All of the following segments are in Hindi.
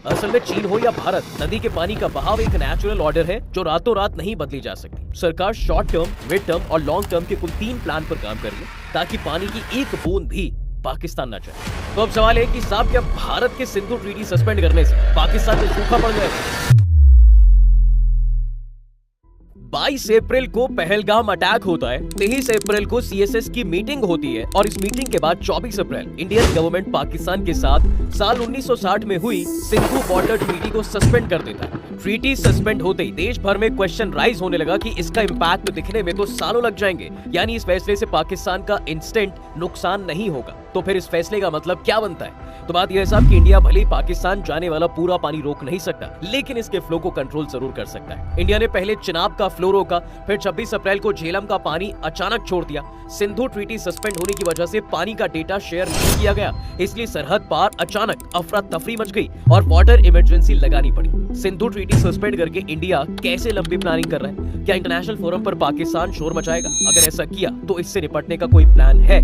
असल में चीन हो या भारत, नदी के पानी का बहाव एक नेचुरल ऑर्डर है जो रातों रात नहीं बदली जा सकती। सरकार शॉर्ट टर्म, मिड टर्म और लॉन्ग टर्म के कुल 3 प्लान पर काम कर रही है ताकि पानी की एक बूंद भी पाकिस्तान न जाए। तो अब सवाल है कि साहब क्या भारत के सिंधु ट्रीटी सस्पेंड करने से पाकिस्तान में सूखा पड़ जाएगा? 22 अप्रैल को पहलगाम अटैक होता है, 23 अप्रैल को सीएसएस की मीटिंग होती है और इस मीटिंग के बाद 24 अप्रैल इंडियन गवर्नमेंट पाकिस्तान के साथ साल 1960 में हुई सिंधु वाटर ट्रीटी को सस्पेंड कर देता है। ट्रीटी सस्पेंड होते ही देश भर में क्वेश्चन राइज होने लगा कि इसका इम्पैक्ट दिखने में तो सालों लग जाएंगे, यानी इस फैसले से पाकिस्तान का इंस्टेंट नुकसान नहीं होगा। तो फिर इस फैसले का मतलब क्या बनता है? तो बात यह है साहब कि इंडिया भले ही पाकिस्तान जाने वाला पूरा पानी रोक नहीं सकता, लेकिन इसके फ्लो को कंट्रोल जरूर कर सकता है। इंडिया ने पहले चिनाब का फ्लो रोका, फिर 26 अप्रैल को झेलम का पानी अचानक छोड़ दिया। सिंधु ट्रीटी सस्पेंड होने की वजह से पानी का डेटा शेयर नहीं किया गया, इसलिए सरहद पार अचानक अफरा तफरी मच गई और वाटर इमरजेंसी लगानी पड़ी। सिंधु ट्रीटी सस्पेंड करके इंडिया कैसे लंबी प्लानिंग कर रहा है? क्या इंटरनेशनल फोरम पर पाकिस्तान शोर मचाएगा? अगर ऐसा किया तो इससे निपटने का कोई प्लान है?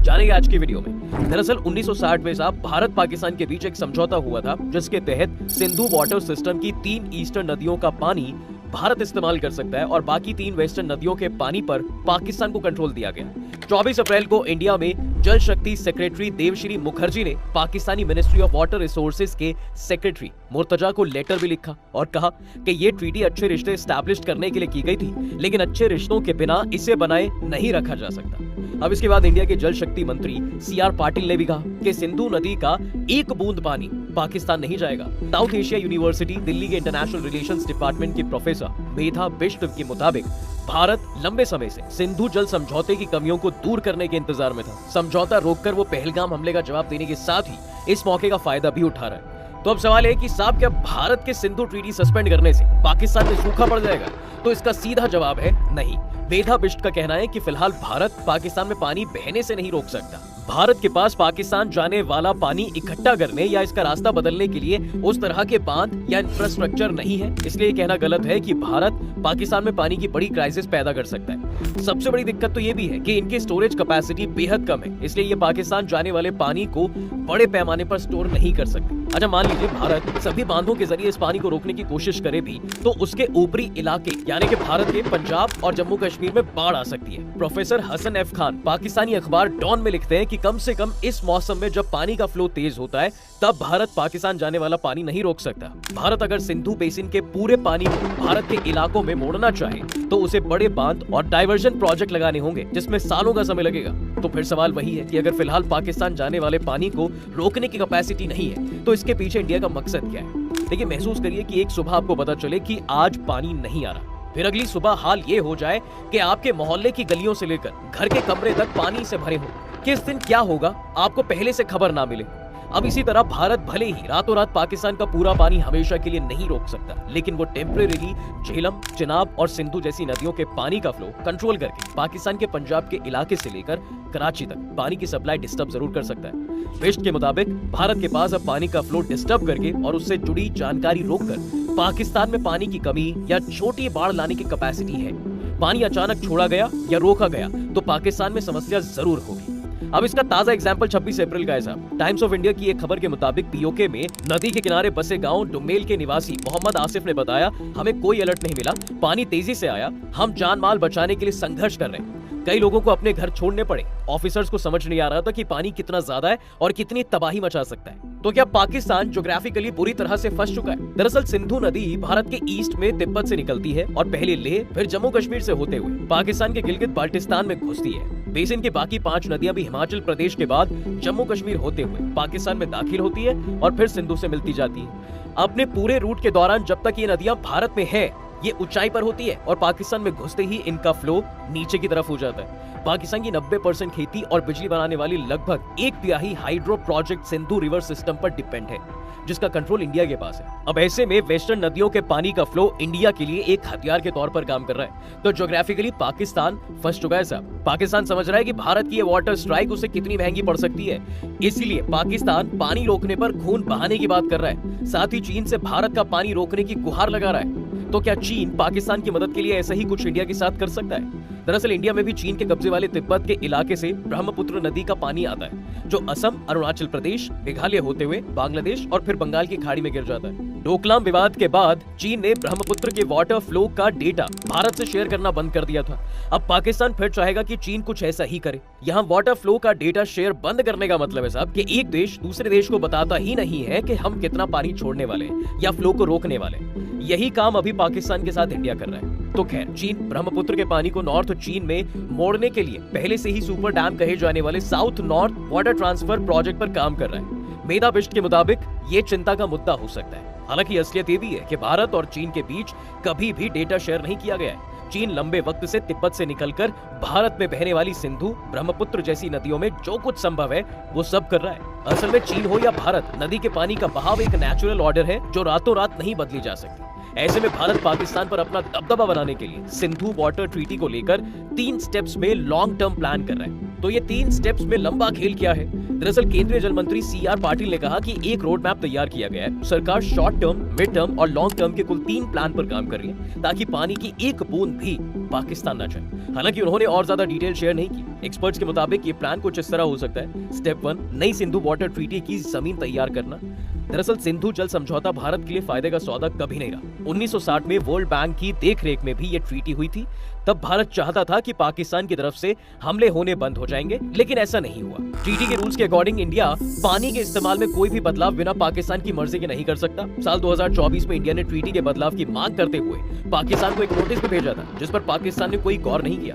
जानेंगे आज की वीडियो में। दरअसल 1960 में साहब भारत पाकिस्तान के बीच एक समझौता हुआ था जिसके तहत सिंधु वाटर सिस्टम की 3 ईस्टर्न नदियों का पानी भारत इस्तेमाल कर सकता है और बाकी 3 वेस्टर्न नदियों के पानी पर पाकिस्तान को कंट्रोल दिया गया। 24 अप्रैल को इंडिया में जल शक्ति सेक्रेटरी देवश्री मुखर्जी ने Pakistani ministry of water resources के सेक्रेटरी मुर्तजा को लेटर भी लिखा और कहा कि ये ट्रीटी अच्छे रिश्ते एस्टैब्लिश करने के लिए की गई थी, लेकिन अच्छे रिश्तों के बिना इसे बनाए नहीं रखा जा सकता। अब इसके बाद इंडिया के जल शक्ति मंत्री सीआर पाटिल ने भी कहा कि सिंधु नदी का एक बूंद पानी पाकिस्तान नहीं जाएगा। साउथ एशिया यूनिवर्सिटी दिल्ली के इंटरनेशनल रिलेशंस डिपार्टमेंट के प्रोफेसर मेधा बिष्ट के मुताबिक भारत लंबे समय से सिंधु जल समझौते की कमियों को दूर करने के इंतजार में था। समझौता रोककर वो पहलगाम हमले का जवाब देने के साथ ही इस मौके का फायदा भी उठा रहा है। तो अब सवाल है कि साहब क्या भारत के सिंधु ट्रीटी सस्पेंड करने से पाकिस्तान में सूखा पड़ जाएगा? तो इसका सीधा जवाब है नहीं। मेधा बिष्ट का कहना है कि फिलहाल भारत पाकिस्तान में पानी बहने से नहीं रोक सकता। भारत के पास पाकिस्तान जाने वाला पानी इकट्ठा करने या इसका रास्ता बदलने के लिए उस तरह के बांध या इंफ्रास्ट्रक्चर नहीं है, इसलिए ये कहना गलत है कि भारत पाकिस्तान में पानी की बड़ी क्राइसिस पैदा कर सकता है। सबसे बड़ी दिक्कत तो ये भी है कि इनकी स्टोरेज कैपेसिटी बेहद कम है, इसलिए ये पाकिस्तान जाने वाले पानी को बड़े पैमाने पर स्टोर नहीं कर सकते। अच्छा, मान लीजिए भारत सभी बांधों के जरिए इस पानी को रोकने की कोशिश करे भी तो उसके ऊपरी इलाके यानी कि भारत के पंजाब और जम्मू कश्मीर में बाढ़ आ सकती है। प्रोफेसर हसन एफ खान पाकिस्तानी अखबार डॉन में लिखते हैं कि कम से कम इस मौसम में जब पानी का फ्लो तेज होता है तब भारत पाकिस्तान जाने वाला पानी नहीं रोक सकता। भारत अगर सिंधु बेसिन के पूरे पानी को भारत के इलाकों में मोड़ना चाहे तो उसे बड़े बांध और डाइवर्जन प्रोजेक्ट लगाने होंगे जिसमें सालों का समय लगेगा। तो फिर सवाल वही है कि अगर फिलहाल पाकिस्तान जाने वाले पानी को रोकने की कैपेसिटी नहीं है तो इसके पीछे इंडिया का मकसद क्या है? देखिए, महसूस करिए कि एक सुबह आपको पता चले कि आज पानी नहीं आ रहा, फिर अगली सुबह हाल ये हो जाए कि आपके मोहल्ले की गलियों से लेकर घर के कमरे तक पानी से भरे हो। किस दिन क्या होगा आपको पहले से खबर ना मिले। अब इसी तरह भारत भले ही रातों रात पाकिस्तान का पूरा पानी हमेशा के लिए नहीं रोक सकता, लेकिन वो टेम्परेरी झेलम, चिनाब और सिंधु जैसी नदियों के पानी का फ्लो कंट्रोल करके पाकिस्तान के पंजाब के इलाके से लेकर कराची तक पानी की सप्लाई डिस्टर्ब जरूर कर सकता है। बिष्ट के मुताबिक भारत के पास अब पानी का फ्लो डिस्टर्ब करके और उससे जुड़ी जानकारी रोककर पाकिस्तान में पानी की कमी या छोटी बाढ़ लाने की कैपेसिटी है। पानी अचानक छोड़ा गया या रोका गया तो पाकिस्तान में समस्या जरूर होगी। अब इसका ताजा एग्जांपल 26 अप्रैल का है साहब। टाइम्स ऑफ इंडिया की एक खबर के मुताबिक पीओके में नदी के किनारे बसे गांव डुमेल के निवासी मोहम्मद आसिफ ने बताया, हमें कोई अलर्ट नहीं मिला, पानी तेजी से आया, हम जान माल बचाने के लिए संघर्ष कर रहे हैं। कई लोगों को अपने घर छोड़ने पड़े। ऑफिसर्स को समझ नहीं आ रहा था कि पानी कितना ज्यादा है और कितनी तबाही मचा सकता है। तो क्या पाकिस्तान ज्योग्राफिकली बुरी तरह से फंस चुका है? दरअसल सिंधु नदी भारत के ईस्ट में तिब्बत से निकलती है और पहले लेह फिर जम्मू कश्मीर से होते हुए पाकिस्तान के गिलगित बाल्टिस्तान में घुसती है। बेसिन की बाकी 5 नदियां भी हिमाचल प्रदेश के बाद जम्मू कश्मीर होते हुए पाकिस्तान में दाखिल होती है और फिर सिंधु से मिलती जाती है। अपने पूरे रूट के दौरान जब तक ये नदियां भारत में है ये ऊंचाई पर होती है और पाकिस्तान में घुसते ही इनका फ्लो नीचे की तरफ हो जाता है। पाकिस्तान की 90% खेती और बिजली बनाने वाली लगभग 1/3 hydro project Sindhu river system पर डिपेंड है, जिसका कंट्रोल इंडिया के पास है। अब ऐसे में वेस्टर्न नदियों के पानी का फ्लो इंडिया के लिए एक हथियार के तौर पर काम कर रहा है। तो ज्योग्राफिकली पाकिस्तान फंस चुका है साहब। पाकिस्तान समझ रहा है कि भारत की ये वाटर स्ट्राइक उसे कितनी महंगी पड़ सकती है, इसलिए पाकिस्तान पानी रोकने पर खून बहाने की बात कर रहा है। साथ ही चीन से भारत का पानी रोकने की गुहार लगा रहा है। तो क्या चीन पाकिस्तान की मदद के लिए ऐसा ही कुछ इंडिया के साथ कर सकता है? दरअसल इंडिया में भी चीन के कब्जे वाले तिब्बत के इलाके से ब्रह्मपुत्र नदी का पानी आता है, जो असम, अरुणाचल प्रदेश, मेघालय होते हुए बांग्लादेश और फिर बंगाल की खाड़ी में गिर जाता है। डोकलाम विवाद के बाद चीन ने ब्रह्मपुत्र के वाटर फ्लो का डेटा भारत से शेयर करना बंद कर दिया था। अब पाकिस्तान फिर चाहेगा कि चीन कुछ ऐसा ही करे। यहाँ वाटर फ्लो का डेटा शेयर बंद करने का मतलब है साहब कि एक देश दूसरे देश को बताता ही नहीं है कि हम कितना पानी छोड़ने वाले हैं या फ्लो को रोकने वाले हैं। यही काम अभी पाकिस्तान के साथ इंडिया कर रहा है। तो खैर, चीन ब्रह्मपुत्र के पानी को नॉर्थ चीन में मोड़ने के लिए पहले से ही सुपर डैम कहे जाने वाले south north water transfer project पर काम कर रहा है। मेधा बिष्ट के मुताबिक ये चिंता का मुद्दा हो सकता है। हालांकि असलियत ये भी है कि भारत और चीन के बीच कभी भी डेटा शेयर नहीं किया गया है। चीन लंबे वक्त से तिब्बत से निकलकर भारत में बहने वाली सिंधु, ब्रह्मपुत्र जैसी नदियों में जो कुछ संभव है वो सब कर रहा है। असल में चीन हो या भारत, नदी के पानी का बहाव एक नेचुरल ऑर्डर है जो रातों रात नहीं बदली जा सकती। ऐसे में भारत पाकिस्तान पर अपना दबदबा बनाने के लिए सिंधु वाटर ट्रीटी को लेकर 3 स्टेप्स में लॉन्ग टर्म प्लान कर रहा है। तो ये 3 स्टेप्स में लंबा खेल क्या है? दरअसल केंद्रीय जल मंत्री CR पाटिल ने कहा कि एक रोड मैप तैयार किया गया है। सरकार शॉर्ट टर्म, मिड टर्म और लॉन्ग टर्म के कुल 3 प्लान पर काम कर रही है ताकि पानी की एक बूंद भी पाकिस्तान न जाए। हालांकि उन्होंने और ज्यादा डिटेल शेयर नहीं की। एक्सपर्ट्स के मुताबिक ये प्लान कुछ इस तरह हो सकता है। स्टेप 1, नई सिंधु वाटर ट्रीटी की जमीन तैयार करना। दरअसल सिंधु जल समझौता भारत के लिए फायदे का सौदा कभी नहीं रहा। 1960 में वर्ल्ड बैंक की देखरेख में भी ये ट्रीटी हुई थी। तब भारत चाहता था कि पाकिस्तान की तरफ से हमले होने बंद हो जाएंगे, लेकिन ऐसा नहीं हुआ। ट्रीटी के रूल्स के अकॉर्डिंग इंडिया पानी के इस्तेमाल में कोई भी बदलाव बिना पाकिस्तान की मर्जी के नहीं कर सकता। साल 2024 में इंडिया ने ट्रीटी के बदलाव की मांग करते हुए पाकिस्तान को एक नोटिस भी भेजा था, जिस पर पाकिस्तान ने कोई गौर नहीं किया।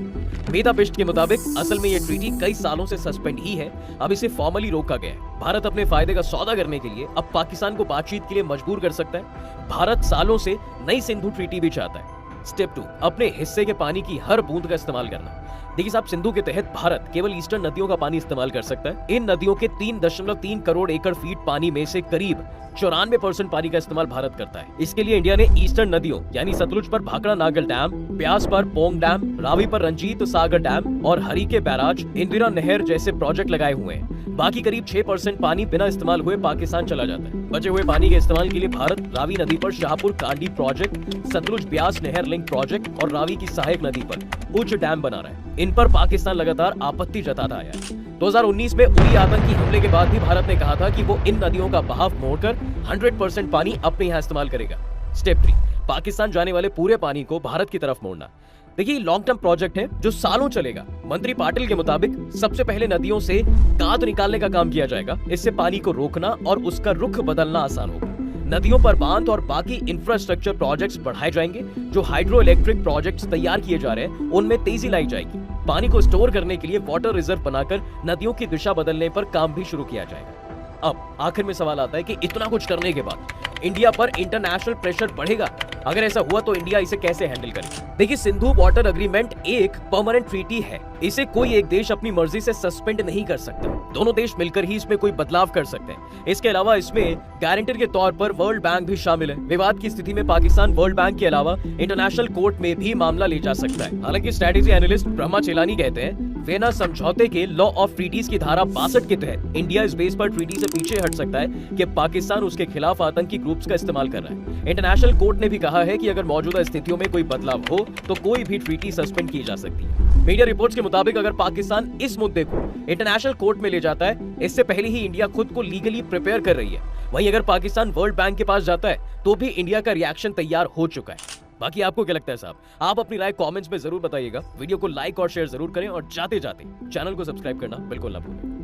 मेधा बिष्ट के मुताबिक असल में ये ट्रीटी कई सालों से सस्पेंड ही है, अब इसे फॉर्मली रोका गया है। भारत अपने फायदे का सौदा करने के लिए अब पाकिस्तान को बातचीत के लिए मजबूर कर सकता है। भारत सालों से नई सिंधु ट्रीटी भी चाहता है। स्टेप 2, अपने हिस्से के पानी की हर बूंद का इस्तेमाल करना। देखिए साहब, सिंधु के तहत भारत केवल ईस्टर्न नदियों का पानी इस्तेमाल कर सकता है। इन नदियों के 3.3 करोड़ एकड़ फीट पानी में से करीब 94% पानी का इस्तेमाल भारत करता है। इसके लिए इंडिया ने ईस्टर्न नदियों यानी सतलुज पर भाखड़ा नागल डैम, ब्यास पर पोंग डैम, रावी पर रंजीत सागर डैम और हरीके बैराज, इंदिरा नहर जैसे प्रोजेक्ट लगाए हुए हैं। बाकी करीब 6% पानी बिना इस्तेमाल हुए पाकिस्तान चला जाता है। बचे हुए पानी के इस्तेमाल के लिए भारत रावी नदी पर शाहपुर कांडी प्रोजेक्ट, सतलुज ब्यास नहर लिंक प्रोजेक्ट और रावी की सहायक नदी पर उच्च डैम बना रहा है। इन पर पाकिस्तान लगातार आपत्ति जताता आया है। 2019 में उरी आतंकी हमले के बाद भी भारत ने कहा था कि वो इन नदियों का बहाव मोड़कर 100% पानी अपने यहाँ इस्तेमाल करेगा। स्टेप 3, पाकिस्तान जाने वाले पूरे पानी को भारत की तरफ मोड़ना। देखिए, लॉन्ग टर्म प्रोजेक्ट है जो सालों चलेगा। मंत्री पाटिल के मुताबिक सबसे पहले नदियों से गाद निकालने का काम किया जाएगा। इससे पानी को रोकना और उसका रुख बदलना आसान होगा। नदियों पर बांध और बाकी इंफ्रास्ट्रक्चर प्रोजेक्ट्स बढ़ाए जाएंगे। जो हाइड्रो इलेक्ट्रिक प्रोजेक्ट्स तैयार किए जा रहे हैं उनमें तेजी लाई जाएगी। पानी को स्टोर करने के लिए वाटर रिजर्व बनाकर नदियों की दिशा बदलने पर काम भी शुरू किया जाएगा। अब आखिर में सवाल आता है कि इतना कुछ करने के बाद इंडिया पर इंटरनेशनल प्रेशर बढ़ेगा? अगर ऐसा हुआ तो इंडिया इसे कैसे हैंडल करेगा? देखिए, सिंधु वाटर एग्रीमेंट एक परमानेंट ट्रीटी है। इसे कोई एक देश अपनी मर्जी से सस्पेंड नहीं कर सकता। दोनों देश मिलकर ही इसमें कोई बदलाव कर सकते हैं। इसके अलावा इसमें गारंटर के तौर पर वर्ल्ड बैंक भी शामिल है। विवाद की स्थिति में पाकिस्तान वर्ल्ड बैंक के अलावा इंटरनेशनल कोर्ट में भी मामला ले जा सकता है। हालांकि स्ट्रेटेजी एनालिस्ट ब्रह्मा चेलानी कहते हैं, वेना समझौते के लॉ ऑफ ट्रीटीज की धारा 62 के तहत इंडिया इस बेस पर ट्रीटी से पीछे हट सकता है कि पाकिस्तान उसके खिलाफ आतंकी ग्रुप्स का इस्तेमाल कर रहा है। इंटरनेशनल कोर्ट ने भी कहा है कि अगर मौजूदा स्थितियों में कोई बदलाव हो तो कोई भी ट्रीटी सस्पेंड की जा सकती है। मीडिया रिपोर्ट्स के मुताबिक अगर पाकिस्तान इस मुद्दे को इंटरनेशनल कोर्ट में ले जाता है, इससे पहले ही इंडिया खुद को लीगली प्रिपेयर कर रही है। वहीं अगर पाकिस्तान वर्ल्ड बैंक के पास जाता है तो भी इंडिया का रिएक्शन तैयार हो चुका है। बाकी आपको क्या लगता है साहब? आप अपनी राय कमेंट्स में जरूर बताइएगा। वीडियो को लाइक और शेयर जरूर करें और जाते जाते चैनल को सब्सक्राइब करना बिल्कुल ना भूलें।